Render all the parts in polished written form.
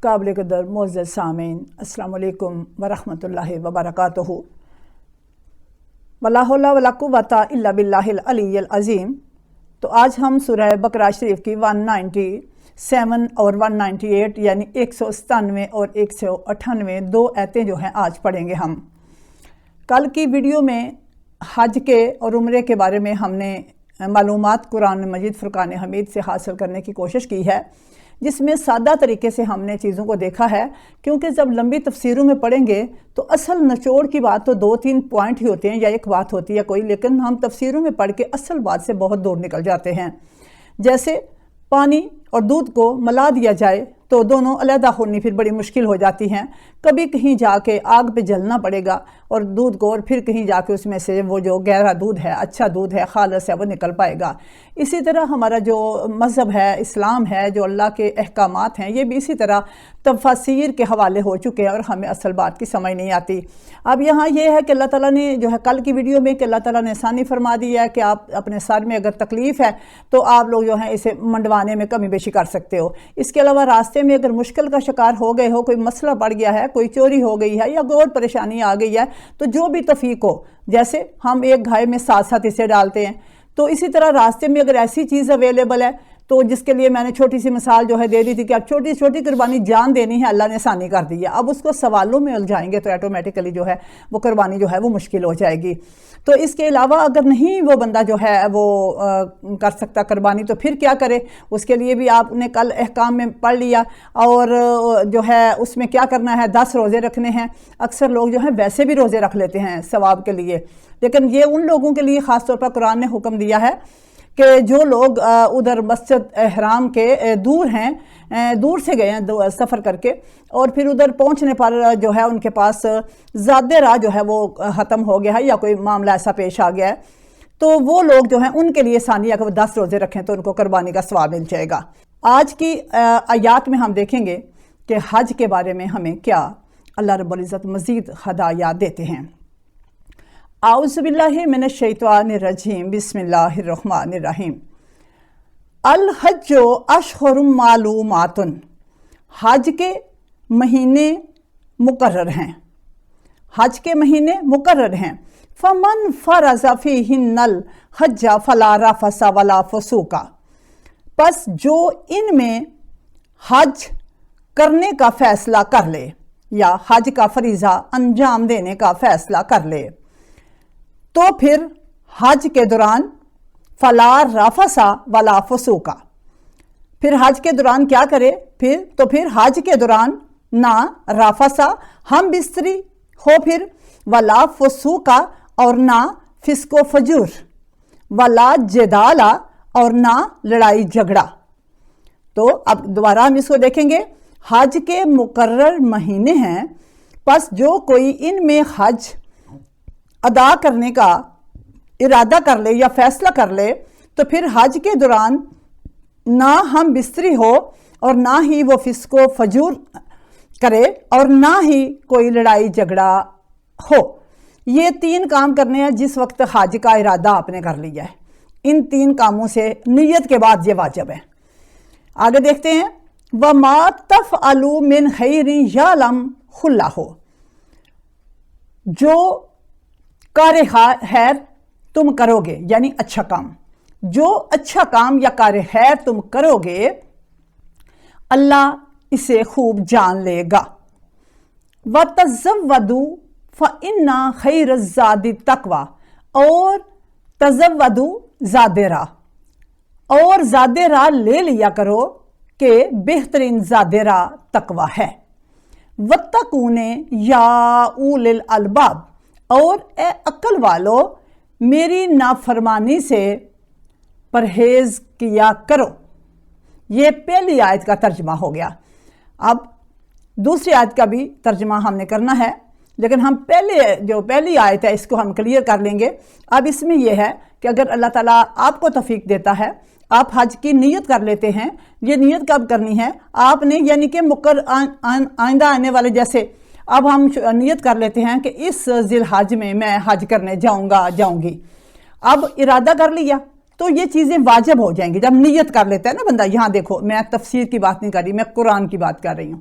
قابل قدر معزز سامعین، السلام علیکم ورحمۃ اللہ وبرکاتہ۔ ولا حول ولا قوۃ الا باللہ العلی العظیم۔ تو آج ہم سورہ بقرہ شریف کی 197 اور 198 یعنی 197 اور 198 دو آیتیں جو ہیں آج پڑھیں گے ہم۔ کل کی ویڈیو میں حج کے اور عمرے کے بارے میں ہم نے معلومات قرآن مجید فرقان حمید سے حاصل کرنے کی کوشش کی ہے، جس میں سادہ طریقے سے ہم نے چیزوں کو دیکھا ہے، کیونکہ جب لمبی تفسیروں میں پڑھیں گے تو اصل نچوڑ کی بات تو 2-3 پوائنٹ ہی ہوتے ہیں یا ایک بات ہوتی ہے کوئی، لیکن ہم تفسیروں میں پڑھ کے اصل بات سے بہت دور نکل جاتے ہیں۔ جیسے پانی اور دودھ کو ملا دیا جائے تو دونوں علیحدہ ہونی پھر بڑی مشکل ہو جاتی ہیں، کبھی کہیں جا کے آگ پہ جلنا پڑے گا اور دودھ کو، اور پھر کہیں جا کے اس میں سے وہ جو گہرا دودھ ہے، اچھا دودھ ہے، خالص ہے، وہ نکل پائے گا۔ اسی طرح ہمارا جو مذہب ہے، اسلام ہے، جو اللہ کے احکامات ہیں، یہ بھی اسی طرح تفاسیر کے حوالے ہو چکے ہیں اور ہمیں اصل بات کی سمجھ نہیں آتی۔ اب یہاں یہ ہے کہ اللہ تعالیٰ نے جو ہے کل کی ویڈیو میں کہ اللہ تعالیٰ نے آسانی فرما دی ہے کہ آپ اپنے سر میں اگر تکلیف ہے تو آپ لوگ جو ہیں اسے منڈوانے میں کمی بیشی کر سکتے ہو۔ اس کے علاوہ راستے میں اگر مشکل کا شکار ہو گئے ہو، کوئی مسئلہ پڑ گیا ہے، کوئی چوری ہو گئی ہے یا کوئی اور پریشانی آ گئی ہے، تو جو بھی توفیق ہو، جیسے ہم ایک گھائے میں ساتھ اسے ڈالتے ہیں، تو اسی طرح راستے میں اگر ایسی چیز اویلیبل ہے تو جس کے لیے میں نے چھوٹی سی مثال جو ہے دے دی تھی کہ اب چھوٹی چھوٹی قربانی جان دینی ہے، اللہ نے آسانی کر دی ہے۔ اب اس کو سوالوں میں الجھائیں گے تو آٹومیٹیکلی جو ہے وہ قربانی جو ہے وہ مشکل ہو جائے گی۔ تو اس کے علاوہ اگر نہیں وہ بندہ جو ہے وہ کر سکتا قربانی تو پھر کیا کرے، اس کے لیے بھی آپ نے کل احکام میں پڑھ لیا، اور جو ہے اس میں کیا کرنا ہے، 10 روزے رکھنے ہیں۔ اکثر لوگ جو ہیں ویسے بھی روزے رکھ لیتے ہیں ثواب کے لیے، لیکن یہ ان لوگوں کے لیے خاص طور پر قرآن نے حکم دیا ہے کہ جو لوگ ادھر مسجد حرام کے دور ہیں، دور سے گئے ہیں سفر کر کے، اور پھر ادھر پہنچنے پر جو ہے ان کے پاس زیادہ راہ جو ہے وہ ختم ہو گیا ہے یا کوئی معاملہ ایسا پیش آ گیا ہے، تو وہ لوگ جو ہیں ان کے لیے آسانی ہے کہ وہ 10 روزے رکھیں تو ان کو قربانی کا ثواب مل جائے گا۔ آج کی آیات میں ہم دیکھیں گے کہ حج کے بارے میں ہمیں کیا اللہ رب العزت مزید ہدایات دیتے ہیں۔ اعوذ باللہ من الشیطان الرجیم، بسم اللہ الرحمن الرحیم۔ الحج اشہر معلومات، حج کے مہینے مقرر ہیں، حج کے مہینے مقرر ہیں۔ فمن فرض فیہن الحج فلا رفث ولا فسوق، پس جو ان میں حج کرنے کا فیصلہ کر لے یا حج کا فریضہ انجام دینے کا فیصلہ کر لے، تو پھر حج کے دوران فلا رفث ولا فسوق، پھر حج کے دوران کیا کرے، پھر حج کے دوران نہ رفث ہم بستری ہو، پھر ولا فسوق اور نہ فسق و فجور، ولا جدال اور نہ لڑائی جھگڑا۔ تو اب دوبارہ ہم اس کو دیکھیں گے، حج کے مقرر مہینے ہیں، پس جو کوئی ان میں حج ادا کرنے کا ارادہ کر لے یا فیصلہ کر لے تو پھر حج کے دوران نہ ہم بستری ہو اور نہ ہی وہ فسق و فجور کرے اور نہ ہی کوئی لڑائی جھگڑا ہو۔ یہ 3 کام کرنے ہیں جس وقت حج کا ارادہ آپ نے کر لیا ہے۔ ان 3 کاموں سے نیت کے بعد یہ واجب ہے۔ آگے دیکھتے ہیں، وَمَا تَفْعَلُوا مِنْ خَيْرٍ يَعْلَمْهُ اللَّهُ، جو کار خیر تم کرو گے یعنی اچھا کام، جو اچھا کام یا کار خیر تم کرو گے اللہ اسے خوب جان لے گا۔ وَتَزَوَّدُوا فَإِنَّ خَيْرَ الزَّادِ التَّقْوَىٰ، اور تزودوا زاد راہ، اور زاد راہ لے لیا کرو کہ بہترین زاد راہ تقوی ہے۔ وَاتَّقُونِ یا اولِ الالباب، اور اے عقل والو میری نافرمانی سے پرہیز کیا کرو۔ یہ پہلی آیت کا ترجمہ ہو گیا۔ اب دوسری آیت کا بھی ترجمہ ہم نے کرنا ہے، لیکن ہم پہلی آیت ہے اس کو ہم کلیئر کر لیں گے۔ اب اس میں یہ ہے کہ اگر اللہ تعالیٰ آپ کو توفیق دیتا ہے، آپ حج کی نیت کر لیتے ہیں، یہ نیت کب کرنی ہے آپ نے، یعنی کہ آئندہ آنے والے، جیسے اب ہم نیت کر لیتے ہیں کہ اس ذی الحج میں حج کرنے جاؤں گی، اب ارادہ کر لیا تو یہ چیزیں واجب ہو جائیں گی جب نیت کر لیتا ہے نا بندہ۔ یہاں دیکھو، میں تفسیر کی بات نہیں کر رہی، میں قرآن کی بات کر رہی ہوں۔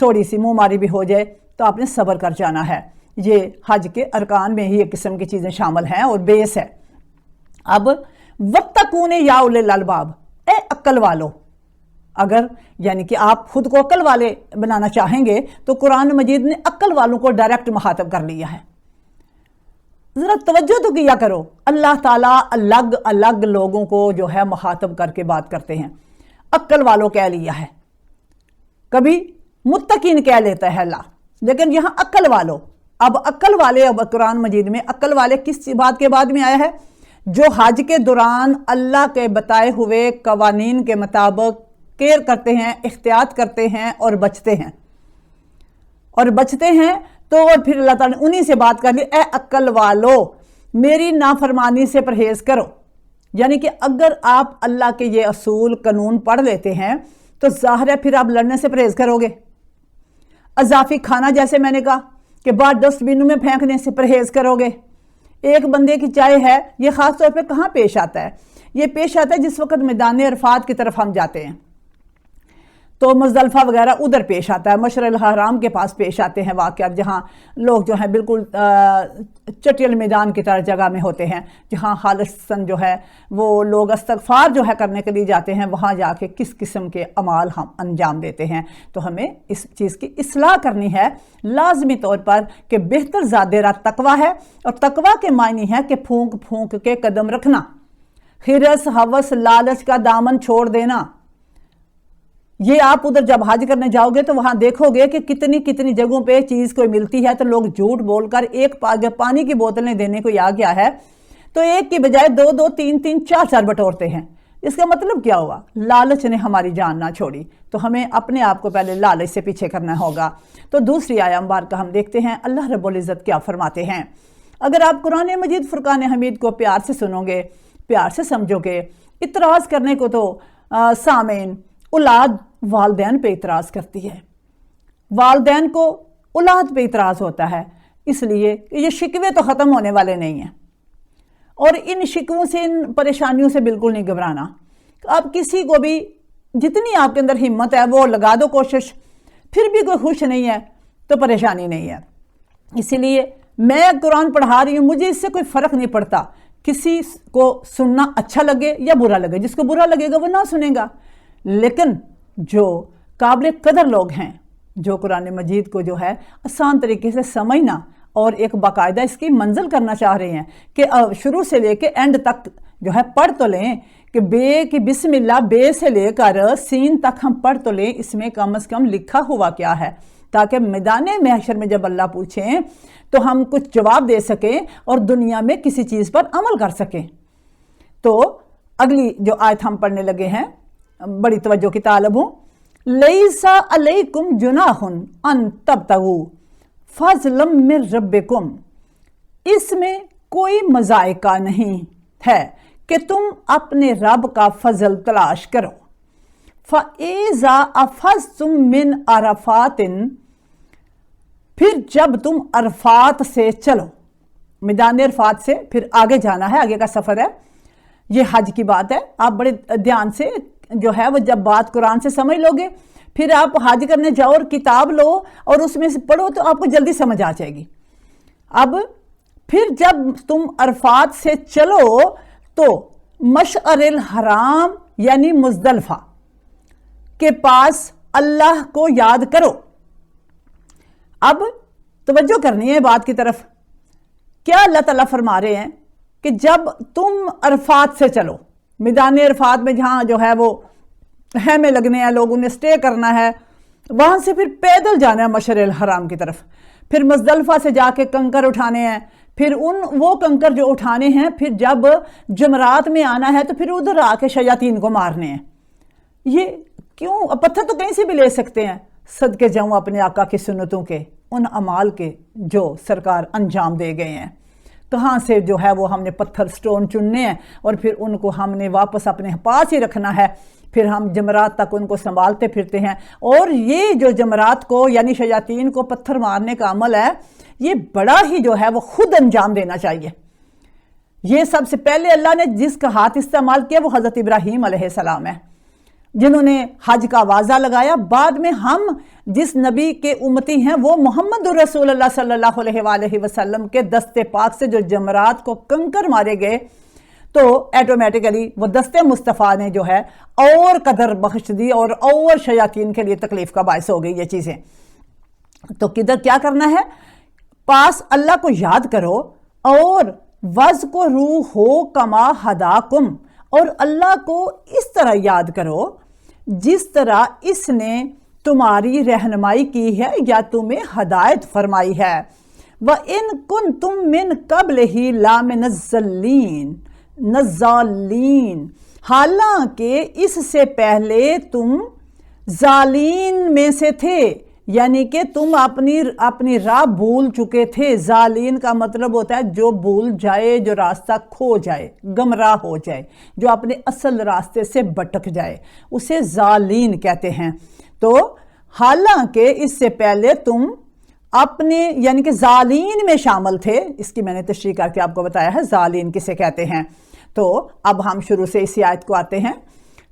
تھوڑی سی منہ ماری بھی ہو جائے تو آپ نے صبر کر جانا ہے۔ یہ حج کے ارکان میں ہی ایک قسم کی چیزیں شامل ہیں اور بیس ہے۔ اب وَاتَّقُونِ یا اُولِی الْأَلْبَاب، اے عقل والو، اگر یعنی کہ آپ خود کو عقل والے بنانا چاہیں گے تو قرآن مجید نے عقل والوں کو ڈائریکٹ مخاطب کر لیا ہے۔ ذرا توجہ تو کیا کرو، اللہ تعالیٰ الگ الگ لوگوں کو جو ہے مخاطب کر کے بات کرتے ہیں۔ عقل والوں کہہ لیا ہے، کبھی متقین کہہ لیتا ہے اللہ، لیکن یہاں عقل والو۔ اب عقل والے، اب قرآن مجید میں عقل والے کس بات کے بعد میں آیا ہے؟ جو حج کے دوران اللہ کے بتائے ہوئے قوانین کے مطابق کیئر کرتے ہیں، احتیاط کرتے ہیں اور بچتے ہیں تو اور پھر اللہ تعالیٰ نے انہی سے بات کر لی، اے عقل والو میری نافرمانی سے پرہیز کرو۔ یعنی کہ اگر آپ اللہ کے یہ اصول قانون پڑھ لیتے ہیں تو ظاہر ہے پھر آپ لڑنے سے پرہیز کرو گے۔ اضافی کھانا جیسے میں نے کہا کہ بعد ڈسٹ بینوں میں پھینکنے سے پرہیز کرو گے۔ ایک بندے کی چائے ہے، یہ خاص طور پہ کہاں پیش آتا ہے؟ یہ پیش آتا ہے جس وقت میدان عرفات کی طرف ہم جاتے ہیں تو مزدلفہ وغیرہ ادھر پیش آتا ہے، مشعر الحرام کے پاس پیش آتے ہیں واقعات، جہاں لوگ جو ہیں بالکل چٹیل میدان کی طرح جگہ میں ہوتے ہیں، جہاں خالصاً جو ہے وہ لوگ استغفار جو ہے کرنے کے لیے جاتے ہیں، وہاں جا کے کس قسم کے اعمال ہم انجام دیتے ہیں۔ تو ہمیں اس چیز کی اصلاح کرنی ہے لازمی طور پر کہ بہتر زیادہ راہ تقویٰ ہے، اور تقویٰ کے معنی ہے کہ پھونک پھونک کے قدم رکھنا، حرص ہوس لالچ کا دامن چھوڑ دینا۔ یہ آپ ادھر جب حج کرنے جاؤ گے تو وہاں دیکھو گے کہ کتنی کتنی جگہوں پہ چیز کوئی ملتی ہے تو لوگ جھوٹ بول کر ایک پانی کی بوتلیں دینے کو آ گیا ہے تو ایک کی بجائے دو دو تین تین چار چار بٹورتے ہیں۔ اس کا مطلب کیا ہوا؟ لالچ نے ہماری جان نہ چھوڑی، تو ہمیں اپنے آپ کو پہلے لالچ سے پیچھے کرنا ہوگا۔ تو دوسری آیہ مبارکہ ہم دیکھتے ہیں اللہ رب العزت کیا فرماتے ہیں۔ اگر آپ قرآن مجید فرقان حمید کو پیار سے سنو گے، پیار سے سمجھو گے، اعتراض کرنے کو تو سامعین اولاد والدین پہ اعتراض کرتی ہے، والدین کو اولاد پہ اعتراض ہوتا ہے، اس لیے کہ یہ شکوے تو ختم ہونے والے نہیں ہیں، اور ان شکووں سے، ان پریشانیوں سے بالکل نہیں گھبرانا۔ آپ کسی کو بھی جتنی آپ کے اندر ہمت ہے وہ لگا دو کوشش، پھر بھی کوئی خوش نہیں ہے تو پریشانی نہیں ہے۔ اسی لیے میں قرآن پڑھا رہی ہوں، مجھے اس سے کوئی فرق نہیں پڑتا کسی کو سننا اچھا لگے یا برا لگے، جس کو برا لگے گا وہ نہ سنے گا، لیکن جو قابل قدر لوگ ہیں، جو قرآن مجید کو جو ہے آسان طریقے سے سمجھنا اور ایک باقاعدہ اس کی منزل کرنا چاہ رہے ہیں کہ شروع سے لے کے اینڈ تک جو ہے پڑھ تو لیں، کہ بے کی بسم اللہ، بے سے لے کر سین تک ہم پڑھ تو لیں، اس میں کم از کم لکھا ہوا کیا ہے، تاکہ میدان محشر میں جب اللہ پوچھیں تو ہم کچھ جواب دے سکیں اور دنیا میں کسی چیز پر عمل کر سکیں۔ تو اگلی جو آیت ہم پڑھنے لگے ہیں، بڑی توجہ کی طالب ہوں۔ لیسا علیکم جناح ان تبتغوا فضلا من ربکم، اس میں کوئی مذائقہ نہیں ہے کہ تم اپنے رب کا فضل تلاش کرو۔ فَإِذَا أَفَضْتُم مِّنْ عَرَفَاتٍ، پھر جب تم عرفات سے چلو، میدان عرفات سے پھر آگے جانا ہے، آگے کا سفر ہے، یہ حج کی بات ہے۔ آپ بڑے دھیان سے جو ہے وہ جب بات قرآن سے سمجھ لو گے، پھر آپ حج کرنے جاؤ اور کتاب لو اور اس میں سے پڑھو تو آپ کو جلدی سمجھ آ جائے گی۔ اب پھر جب تم عرفات سے چلو تو مشعر الحرام یعنی مزدلفہ کے پاس اللہ کو یاد کرو۔ اب توجہ کرنی ہے بات کی طرف، کیا اللہ تعالیٰ فرما رہے ہیں کہ جب تم عرفات سے چلو، میدان عرفات میں جہاں جو ہے وہ خیمے لگنے ہیں، لوگوں نے سٹے کرنا ہے، وہاں سے پھر پیدل جانا ہے مشعر الحرام کی طرف، پھر مزدلفہ سے جا کے کنکر اٹھانے ہیں، پھر وہ کنکر جو اٹھانے ہیں پھر جب جمرات میں آنا ہے تو پھر ادھر آ کے شیاطین کو مارنے ہیں۔ یہ کیوں؟ پتھر تو کہیں سے بھی لے سکتے ہیں، صدقے جاؤں اپنے آقا کی سنتوں کے، ان اعمال کے جو سرکار انجام دے گئے ہیں، کہاں سے جو ہے وہ ہم نے پتھر سٹون چننے ہیں اور پھر ان کو ہم نے واپس اپنے پاس ہی رکھنا ہے، پھر ہم جمرات تک ان کو سنبھالتے پھرتے ہیں۔ اور یہ جو جمرات کو یعنی شیاطین کو پتھر مارنے کا عمل ہے، یہ بڑا ہی جو ہے وہ خود انجام دینا چاہیے۔ یہ سب سے پہلے اللہ نے جس کا ہاتھ استعمال کیا وہ حضرت ابراہیم علیہ السلام ہے، جنہوں نے حج کا واضح لگایا. بعد میں ہم جس نبی کے امتی ہیں وہ محمد رسول اللہ صلی اللہ علیہ وآلہ وسلم کے دست پاک سے جو جمرات کو کنکر مارے گئے تو ایٹومیٹیکلی وہ دست مصطفیٰ نے جو ہے اور قدر بخش دی اور شیاطین کے لیے تکلیف کا باعث ہو گئی یہ چیزیں. تو کدھر کیا کرنا ہے؟ پاس اللہ کو یاد کرو اور وَاذْكُرُوهُ كَمَا هَدَاكُمْ، اور اللہ کو اس طرح یاد کرو جس طرح اس نے تمہاری رہنمائی کی ہے یا تمہیں ہدایت فرمائی ہے. وَإِن كُنتُم مِّن قَبْلِهِ لَمِنَ الظَّالِّينَ، حالانکہ اس سے پہلے تم ظالین میں سے تھے، یعنی کہ تم اپنی راہ بھول چکے تھے. ظالین کا مطلب ہوتا ہے جو بھول جائے، جو راستہ کھو جائے، گمراہ ہو جائے، جو اپنے اصل راستے سے بھٹک جائے، اسے ظالین کہتے ہیں. تو حالانکہ اس سے پہلے تم اپنے یعنی کہ ظالین میں شامل تھے. اس کی میں نے تشریح کر کے آپ کو بتایا ہے ظالین کسے کہتے ہیں. تو اب ہم شروع سے اسی آیت کو آتے ہیں.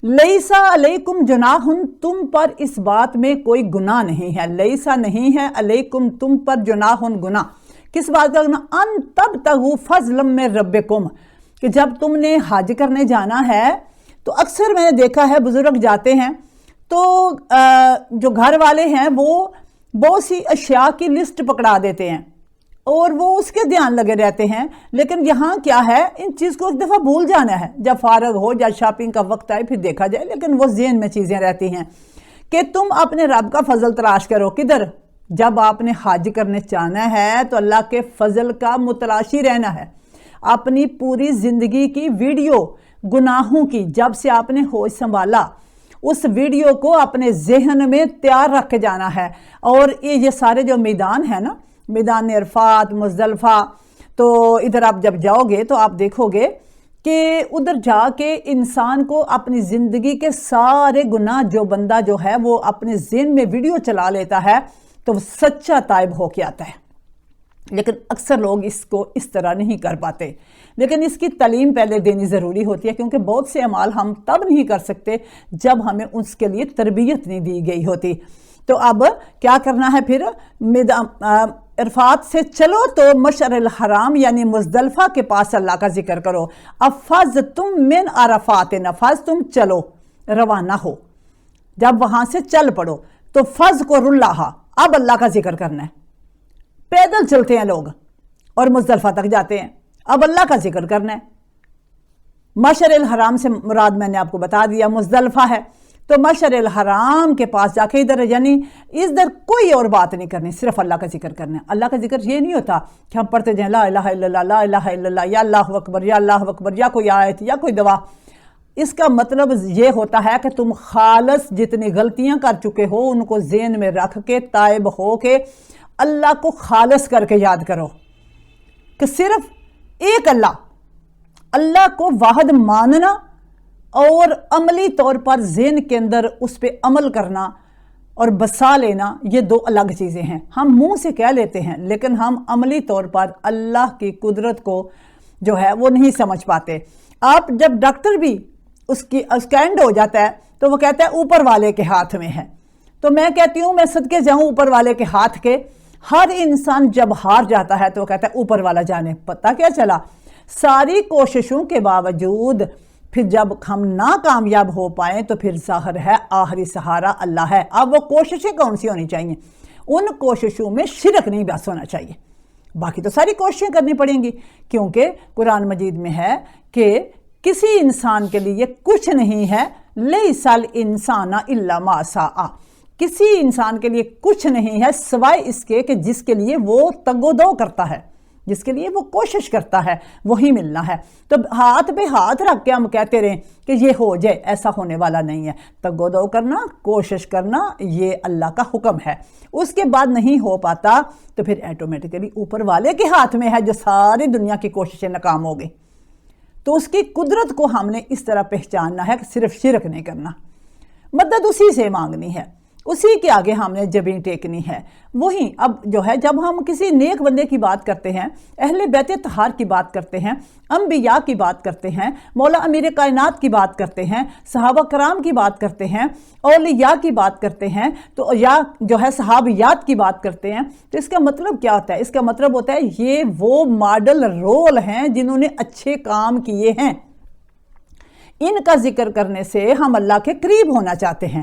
لیسا علیکم جناح، تم پر اس بات میں کوئی گناہ نہیں ہے. لیسا نہیں ہے، علیکم تم پر جناح گناہ. کس بات کا گناہ؟ ان تبتغوا فضلا من ربکم، کہ جب تم نے حج کرنے جانا ہے تو اکثر میں نے دیکھا ہے بزرگ جاتے ہیں تو جو گھر والے ہیں وہ بہت سی اشیاء کی لسٹ پکڑا دیتے ہیں اور وہ اس کے دھیان لگے رہتے ہیں. لیکن یہاں کیا ہے، ان چیز کو ایک دفعہ بھول جانا ہے. جب فارغ ہو یا شاپنگ کا وقت آئے پھر دیکھا جائے، لیکن وہ ذہن میں چیزیں رہتی ہیں کہ تم اپنے رب کا فضل تلاش کرو. کدھر؟ جب آپ نے حج کرنے جانا ہے تو اللہ کے فضل کا متلاشی رہنا ہے. اپنی پوری زندگی کی ویڈیو گناہوں کی جب سے آپ نے ہوش سنبھالا اس ویڈیو کو اپنے ذہن میں تیار رکھ کے جانا ہے. اور یہ سارے جو میدان ہیں نا، میدان عرفات، مزدلفہ، تو ادھر آپ جب جاؤ گے تو آپ دیکھو گے کہ ادھر جا کے انسان کو اپنی زندگی کے سارے گناہ جو بندہ جو ہے وہ اپنے ذہن میں ویڈیو چلا لیتا ہے تو وہ سچا تائب ہو کے آتا ہے. لیکن اکثر لوگ اس کو اس طرح نہیں کر پاتے. لیکن اس کی تعلیم پہلے دینی ضروری ہوتی ہے، کیونکہ بہت سے اعمال ہم تب نہیں کر سکتے جب ہمیں اس کے لیے تربیت نہیں دی گئی ہوتی. تو اب کیا کرنا ہے پھر؟ عرفات سے چلو تو مشعر الحرام یعنی مزدلفہ کے پاس اللہ کا ذکر کرو. افضتم من عرفات، نفذ تم چلو، روانہ ہو. جب وہاں سے چل پڑو تو فذکروا اللہ، اب اللہ کا ذکر کرنا ہے. پیدل چلتے ہیں لوگ اور مزدلفہ تک جاتے ہیں، اب اللہ کا ذکر کرنا ہے. مشعر الحرام سے مراد میں نے آپ کو بتا دیا مزدلفہ ہے. تو مشعر الحرام کے پاس جا کے ادھر یعنی اس در کوئی اور بات نہیں کرنی، صرف اللہ کا ذکر کرنا ہے. اللہ کا ذکر یہ نہیں ہوتا کہ ہم پڑھتے جائیں لا الہ الا اللہ، لا الہ الا اللہ، یا اللہ اکبر، یا اللہ اکبر، یا کوئی آیت یا کوئی دعا. اس کا مطلب یہ ہوتا ہے کہ تم خالص جتنی غلطیاں کر چکے ہو ان کو ذہن میں رکھ کے تائب ہو کے اللہ کو خالص کر کے یاد کرو کہ صرف ایک اللہ کو واحد ماننا اور عملی طور پر ذہن کے اندر اس پہ عمل کرنا اور بسا لینا، یہ دو الگ چیزیں ہیں. ہم منہ سے کہہ لیتے ہیں لیکن ہم عملی طور پر اللہ کی قدرت کو جو ہے وہ نہیں سمجھ پاتے. آپ جب ڈاکٹر بھی اس کا اینڈ ہو جاتا ہے تو وہ کہتا ہے اوپر والے کے ہاتھ میں ہے. تو میں کہتی ہوں میں صدقے جاؤں اوپر والے کے ہاتھ کے. ہر انسان جب ہار جاتا ہے تو وہ کہتا ہے اوپر والا جانے. پتہ کیا چلا؟ ساری کوششوں کے باوجود پھر جب ہم ناکامیاب ہو پائیں تو پھر ظاہر ہے آخری سہارا اللہ ہے. اب وہ کوششیں کون سی ہونی چاہیے؟ ان کوششوں میں شرک نہیں بس ہونا چاہیے. باقی تو ساری کوششیں کرنی پڑیں گی، کیونکہ قرآن مجید میں ہے کہ کسی انسان کے لیے کچھ نہیں ہے. لیس الانسان الا ما سعی، کسی انسان کے لیے کچھ نہیں ہے سوائے اس کے کہ جس کے لیے وہ تگ و دو کرتا ہے، جس کے لیے وہ کوشش کرتا ہے وہی ملنا ہے. تو ہاتھ پہ ہاتھ رکھ کے ہم کہتے رہیں کہ یہ ہو جائے، ایسا ہونے والا نہیں ہے. تگ و دو کرنا، کوشش کرنا، یہ اللہ کا حکم ہے. اس کے بعد نہیں ہو پاتا تو پھر ایٹومیٹکلی اوپر والے کے ہاتھ میں ہے جو ساری دنیا کی کوششیں ناکام ہو گئی. تو اس کی قدرت کو ہم نے اس طرح پہچاننا ہے کہ صرف شرک نہیں کرنا، مدد اسی سے مانگنی ہے، اسی کے آگے ہم نے جبیں ٹیکنی ہے۔ وہی اب جو ہے جب ہم کسی نیک بندے کی بات کرتے ہیں، اہل بیت طہار کی بات کرتے ہیں، انبیاء کی بات کرتے ہیں، مولا امیر کائنات کی بات کرتے ہیں، صحابہ کرام کی بات کرتے ہیں، اولیاء کی بات کرتے ہیں، تو یا جو ہے صحابیات کی بات کرتے ہیں، تو اس کا مطلب کیا ہوتا ہے؟ اس کا مطلب ہوتا ہے یہ وہ ماڈل رول ہیں جنہوں نے اچھے کام کیے ہیں۔ ان کا ذکر کرنے سے ہم اللہ کے قریب ہونا چاہتے ہیں،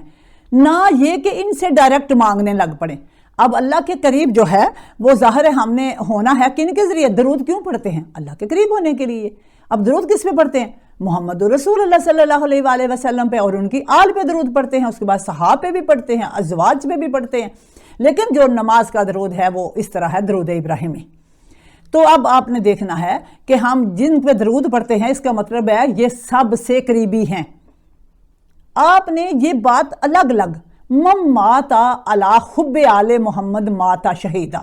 نہ یہ کہ ان سے ڈائریکٹ مانگنے لگ پڑیں۔ اب اللہ کے قریب جو ہے وہ ظاہر ہے ہم نے ہونا ہے کن کے ذریعے؟ درود کیوں پڑھتے ہیں؟ اللہ کے قریب ہونے کے لیے۔ اب درود کس پہ پڑھتے ہیں؟ محمد رسول اللہ صلی اللہ علیہ وآلہ وسلم پہ اور ان کی آل پہ درود پڑھتے ہیں، اس کے بعد صحابہ پہ بھی پڑھتے ہیں، ازواج پہ بھی پڑھتے ہیں، لیکن جو نماز کا درود ہے وہ اس طرح ہے، درود ابراہیمی۔ تو اب آپ نے دیکھنا ہے کہ ہم جن پہ درود پڑھتے ہیں اس کا مطلب ہے یہ سب سے قریبی ہیں۔ آپ نے یہ بات الگ الگ من ماتا علی حب آل محمد ماتا شہیدہ،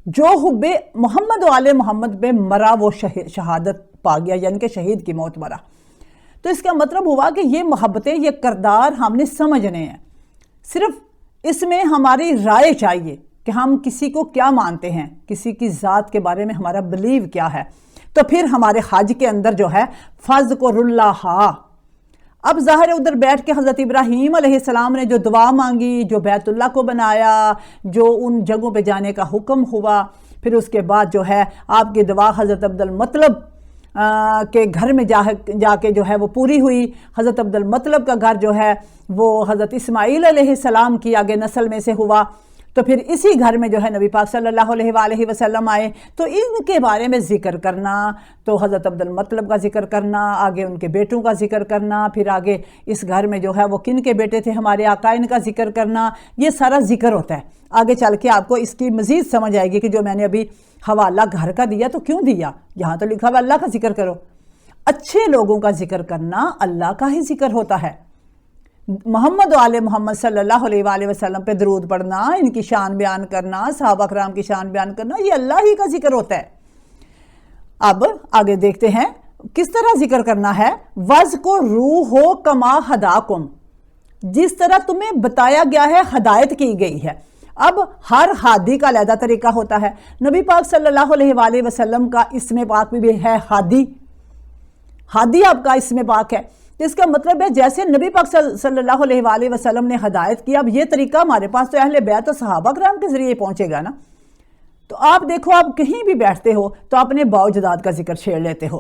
جو حب محمد و آل محمد پہ مرا وہ شہادت پا گیا، یعنی کہ شہید کی موت مرا۔ تو اس کا مطلب ہوا کہ یہ محبتیں، یہ کردار ہم نے سمجھنے ہیں۔ صرف اس میں ہماری رائے چاہیے کہ ہم کسی کو کیا مانتے ہیں، کسی کی ذات کے بارے میں ہمارا بلیو کیا ہے۔ تو پھر ہمارے حج کے اندر جو ہے فَاذْكُرُوا اللَّهَ، اب ظاہر ادھر بیٹھ کے حضرت ابراہیم علیہ السلام نے جو دعا مانگی، جو بیت اللہ کو بنایا، جو ان جگہوں پہ جانے کا حکم ہوا، پھر اس کے بعد جو ہے آپ کی دعا حضرت عبد المطلب کے گھر میں جا کے جو ہے وہ پوری ہوئی۔ حضرت عبد المطلب کا گھر جو ہے وہ حضرت اسماعیل علیہ السلام کی آگے نسل میں سے ہوا، تو پھر اسی گھر میں جو ہے نبی پاک صلی اللہ علیہ وآلہ وسلم آئے۔ تو ان کے بارے میں ذکر کرنا، تو حضرت عبد المطلب کا ذکر کرنا، آگے ان کے بیٹوں کا ذکر کرنا، پھر آگے اس گھر میں جو ہے وہ کن کے بیٹے تھے ہمارے آقا، ان کا ذکر کرنا، یہ سارا ذکر ہوتا ہے۔ آگے چل کے آپ کو اس کی مزید سمجھ آئے گی کہ جو میں نے ابھی حوالہ گھر کا دیا تو کیوں دیا، یہاں تو لکھا ہوا اللہ کا ذکر کرو۔ اچھے لوگوں کا ذکر کرنا اللہ کا ہی ذکر ہوتا ہے۔ محمد و آل محمد صلی اللہ علیہ وآلہ وسلم پہ درود پڑھنا، ان کی شان بیان کرنا، صحابہ کرام کی شان بیان کرنا، یہ اللہ ہی کا ذکر ہوتا ہے۔ اب آگے دیکھتے ہیں کس طرح ذکر کرنا ہے۔ وَاذْكُرُوهُ كَمَا هَدَاكُمْ، جس طرح تمہیں بتایا گیا ہے، ہدایت کی گئی ہے۔ اب ہر ہادی کا علیحدہ طریقہ ہوتا ہے۔ نبی پاک صلی اللہ علیہ وآلہ وسلم کا اسم پاک بھی ہے ہادی، ہادی آپ کا اسم پاک ہے۔ اس کا مطلب ہے جیسے نبی پاک صلی اللہ علیہ وآلہ وسلم نے ہدایت کی، اب یہ طریقہ ہمارے پاس تو اہل بیت و صحابہ کرام کے ذریعے پہنچے گا نا۔ تو آپ دیکھو، آپ کہیں بھی بیٹھتے ہو تو اپنے باوجداد کا ذکر چھیڑ لیتے ہو۔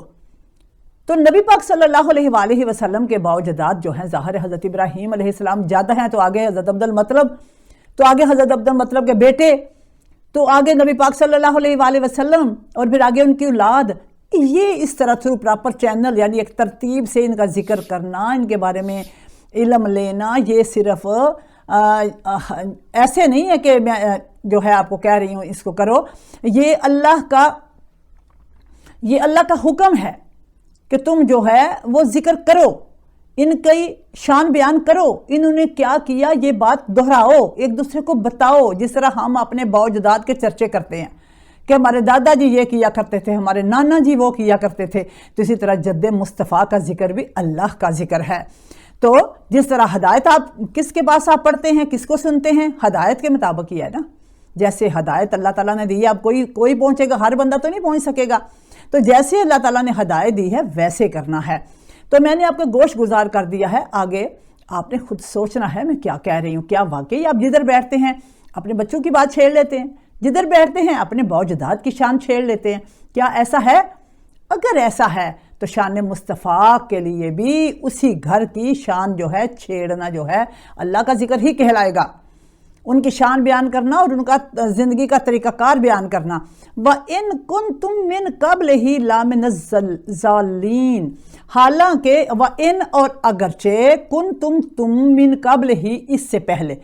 تو نبی پاک صلی اللہ علیہ وآلہ وسلم کے باوجداد جو ہیں ظاہر حضرت ابراہیم علیہ السلام جدہ ہیں، تو آگے حضرت عبد المطلب، تو آگے حضرت عبد المطلب کے بیٹے، تو آگے نبی پاک صلی اللہ علیہ وآلہ وسلم، اور پھر آگے ان کی اولاد۔ یہ اس طرح تھرو پراپر چینل، یعنی ایک ترتیب سے ان کا ذکر کرنا، ان کے بارے میں علم لینا، یہ صرف ایسے نہیں ہے کہ میں جو ہے آپ کو کہہ رہی ہوں اس کو کرو، یہ اللہ کا حکم ہے کہ تم جو ہے وہ ذکر کرو، ان کی شان بیان کرو، انہوں نے کیا کیا یہ بات دہراؤ، ایک دوسرے کو بتاؤ، جس طرح ہم اپنے باوجداد کے چرچے کرتے ہیں کہ ہمارے دادا جی یہ کیا کرتے تھے، ہمارے نانا جی وہ کیا کرتے تھے، تو اسی طرح جد مصطفیٰ کا ذکر بھی اللہ کا ذکر ہے۔ تو جس طرح ہدایت آپ کس کے پاس آپ پڑھتے ہیں، کس کو سنتے ہیں، ہدایت کے مطابق ہی ہے نا۔ جیسے ہدایت اللہ تعالیٰ نے دی ہے، اب کوئی پہنچے گا، ہر بندہ تو نہیں پہنچ سکے گا، تو جیسے اللہ تعالیٰ نے ہدایت دی ہے ویسے کرنا ہے۔ تو میں نے آپ کو گوش گزار کر دیا ہے، آگے آپ نے خود سوچنا ہے میں کیا کہہ رہی ہوں۔ کیا واقعی آپ جدھر بیٹھتے ہیں اپنے بچوں کی بات چھیڑ لیتے ہیں، جدھر بیٹھتے ہیں اپنے باوجداد کی شان چھیڑ لیتے ہیں؟ کیا ایسا ہے؟ اگر ایسا ہے تو شان مصطفیٰ کے لیے بھی اسی گھر کی شان جو ہے چھیڑنا جو ہے اللہ کا ذکر ہی کہلائے گا، ان کی شان بیان کرنا اور ان کا زندگی کا طریقہ کار بیان کرنا۔ وَإِن كُنتُم مِّن قَبْلِهِ لَمِنَ الضَّالِّينَ، حالانکہ وَإِن اور اگرچہ تم من قبل ہی، اس سے پہلے۔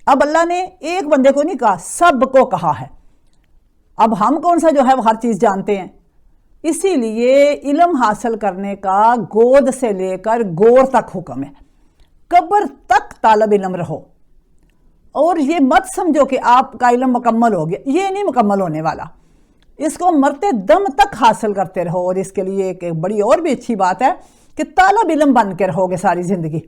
اب اللہ نے ایک بندے کو نہیں کہا، سب کو کہا ہے۔ اب ہم کون سا جو ہے وہ ہر چیز جانتے ہیں، اسی لیے علم حاصل کرنے کا گود سے لے کر گور تک حکم ہے، قبر تک طالب علم رہو، اور یہ مت سمجھو کہ آپ کا علم مکمل ہو گیا، یہ نہیں مکمل ہونے والا، اس کو مرتے دم تک حاصل کرتے رہو۔ اور اس کے لیے ایک بڑی اور بھی اچھی بات ہے کہ طالب علم بن کے رہو گے ساری زندگی،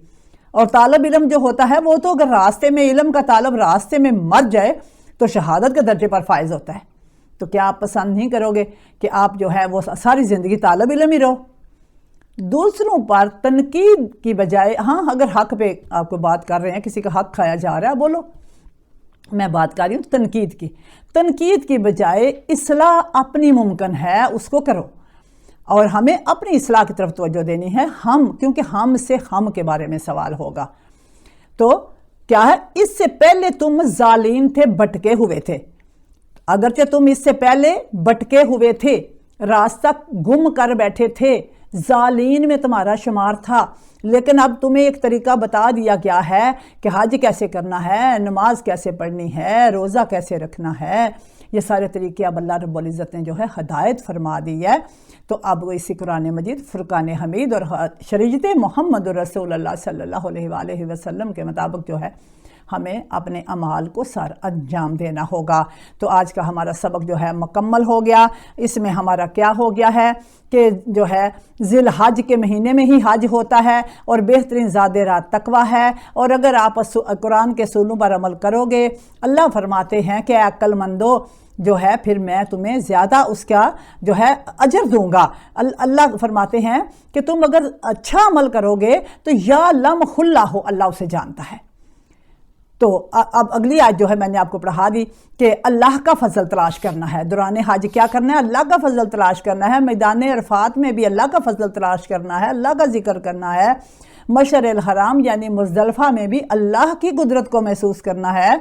اور طالب علم جو ہوتا ہے وہ تو اگر راستے میں علم کا طالب راستے میں مر جائے تو شہادت کے درجے پر فائز ہوتا ہے. تو کیا آپ پسند نہیں کرو گے کہ آپ جو ہے وہ ساری زندگی طالب علم ہی رہو؟ دوسروں پر تنقید کی بجائے، ہاں اگر حق پہ آپ کو بات کر رہے ہیں، کسی کا حق کھایا جا رہا ہے، بولو. میں بات کر رہی ہوں تنقید کی بجائے اصلاح اپنی ممکن ہے اس کو کرو، اور ہمیں اپنی اصلاح کی طرف توجہ دینی ہے. کیونکہ ہم سے ہم کے بارے میں سوال ہوگا. تو کیا ہے، اس سے پہلے تم ظالم تھے، بھٹکے ہوئے تھے. اگرچہ تم اس سے پہلے بھٹکے ہوئے تھے، راستہ گم کر بیٹھے تھے، ظالمین میں تمہارا شمار تھا، لیکن اب تمہیں ایک طریقہ بتا دیا گیا ہے کہ حج کیسے کرنا ہے، نماز کیسے پڑھنی ہے، روزہ کیسے رکھنا ہے. یہ سارے طریقے اب اللہ رب العزت نے جو ہے ہدایت فرما دی ہے. تو اب اسی قرآن مجید، فرقان حمید اور شریعت محمد رسول اللہ صلی اللہ علیہ وآلہ وسلم کے مطابق جو ہے ہمیں اپنے اعمال کو سر انجام دینا ہوگا. تو آج کا ہمارا سبق جو ہے مکمل ہو گیا. اس میں ہمارا کیا ہو گیا ہے کہ جو ہے ذی الحج کے مہینے میں ہی حج ہوتا ہے، اور بہترین زاد رات تقوی ہے. اور اگر آپ قرآن کے اصولوں پر عمل کرو گے، اللہ فرماتے ہیں کہ اے عقل مندو جو ہے پھر میں تمہیں زیادہ اس کا جو ہے اجر دوں گا. اللہ فرماتے ہیں کہ تم اگر اچھا عمل کرو گے تو یا لمح اللہ، اللہ اسے جانتا ہے. تو اب اگلی آیت جو ہے میں نے آپ کو پڑھا دی کہ اللہ کا فضل تلاش کرنا ہے. دوران حج کیا کرنا ہے؟ اللہ کا فضل تلاش کرنا ہے. میدان عرفات میں بھی اللہ کا فضل تلاش کرنا ہے، اللہ کا ذکر کرنا ہے. مشعر الحرام یعنی مزدلفہ میں بھی اللہ کی قدرت کو محسوس کرنا ہے.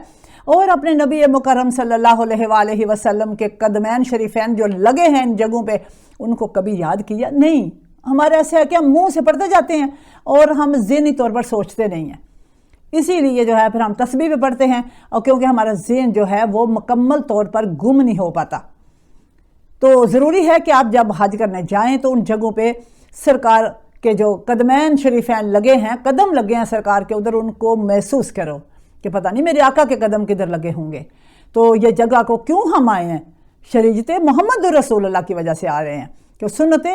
اور اپنے نبی مکرم صلی اللہ علیہ وآلہ وسلم کے قدمین شریفین جو لگے ہیں ان جگہوں پہ، ان کو کبھی یاد کیا نہیں. ہمارے ایسے ہے کہ ہم منہ سے پڑھتے جاتے ہیں اور ہم ذہنی طور پر سوچتے نہیں ہیں. اسی لیے جو ہے پھر ہم تسبیح پہ پڑھتے ہیں، اور کیونکہ ہمارا ذہن جو ہے وہ مکمل طور پر گم نہیں ہو پاتا. تو ضروری ہے کہ آپ جب حج کرنے جائیں تو ان جگہوں پہ سرکار کے جو قدمین شریفین لگے ہیں، قدم لگے ہیں سرکار کے، ادھر ان کو محسوس کرو کہ پتہ نہیں میرے آقا کے قدم کدھر لگے ہوں گے. تو یہ جگہ کو کیوں ہم آئے ہیں؟ شریعت محمد رسول اللہ کی وجہ سے آ رہے ہیں کہ سنت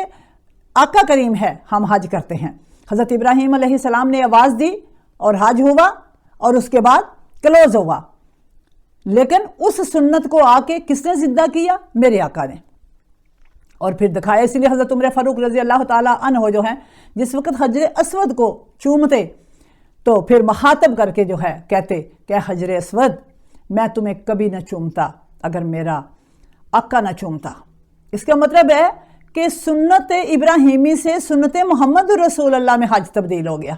آقا کریم ہے، ہم حج کرتے ہیں. حضرت ابراہیم علیہ السلام نے آواز دی اور حج ہوا، اور اس کے بعد کلوز ہوا. لیکن اس سنت کو آ کے کس نے زندہ کیا؟ میرے آقا نے. اور پھر دکھایا. اس لیے حضرت عمر فاروق رضی اللہ تعالیٰ عنہ جو ہیں جس وقت حجر اسود کو چومتے تو پھر مخاطب کر کے جو ہے کہتے کہ حجر اسود میں تمہیں کبھی نہ چومتا اگر میرا آقا نہ چومتا. اس کا مطلب ہے کہ سنت ابراہیمی سے سنت محمد رسول اللہ میں حج تبدیل ہو گیا،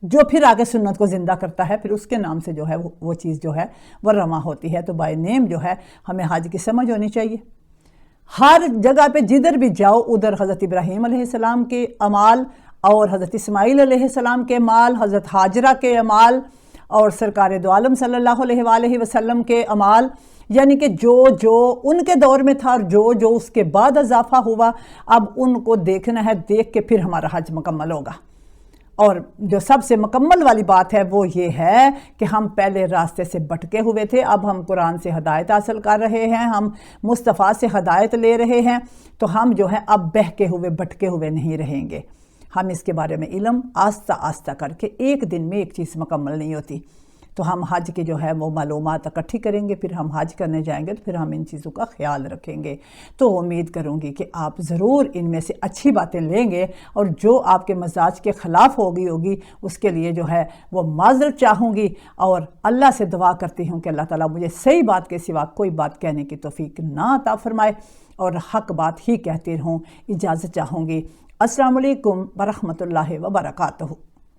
جو پھر آگے سنت کو زندہ کرتا ہے. پھر اس کے نام سے جو ہے وہ چیز جو ہے وہ رواں ہوتی ہے. تو بائی نیم جو ہے ہمیں حج کی سمجھ ہونی چاہیے. ہر جگہ پہ جدھر بھی جاؤ ادھر حضرت ابراہیم علیہ السلام کے اعمال اور حضرت اسماعیل علیہ السلام کے اعمال، حضرت حاجرہ کے اعمال اور سرکار دو عالم صلی اللہ علیہ وآلہ وسلم کے اعمال، یعنی کہ جو ان کے دور میں تھا اور جو اس کے بعد اضافہ ہوا، اب ان کو دیکھنا ہے. دیکھ کے پھر ہمارا حج مکمل ہوگا. اور جو سب سے مکمل والی بات ہے وہ یہ ہے کہ ہم پہلے راستے سے بھٹکے ہوئے تھے، اب ہم قرآن سے ہدایت حاصل کر رہے ہیں، ہم مصطفیٰ سے ہدایت لے رہے ہیں. تو ہم جو ہے اب بہکے ہوئے بھٹکے ہوئے نہیں رہیں گے. ہم اس کے بارے میں علم آہستہ آہستہ کر کے، ایک دن میں ایک چیز مکمل نہیں ہوتی. تو ہم حج کی جو ہے وہ معلومات اکٹھی کریں گے، پھر ہم حج کرنے جائیں گے تو پھر ہم ان چیزوں کا خیال رکھیں گے. تو امید کروں گی کہ آپ ضرور ان میں سے اچھی باتیں لیں گے، اور جو آپ کے مزاج کے خلاف ہوگی اس کے لیے جو ہے وہ معذرت چاہوں گی. اور اللہ سے دعا کرتی ہوں کہ اللہ تعالیٰ مجھے صحیح بات کے سوا کوئی بات کہنے کی توفیق نہ عطا فرمائے، اور حق بات ہی کہتی رہوں. اجازت چاہوں گی. السلام علیکم ورحمۃ اللہ وبرکاتہ.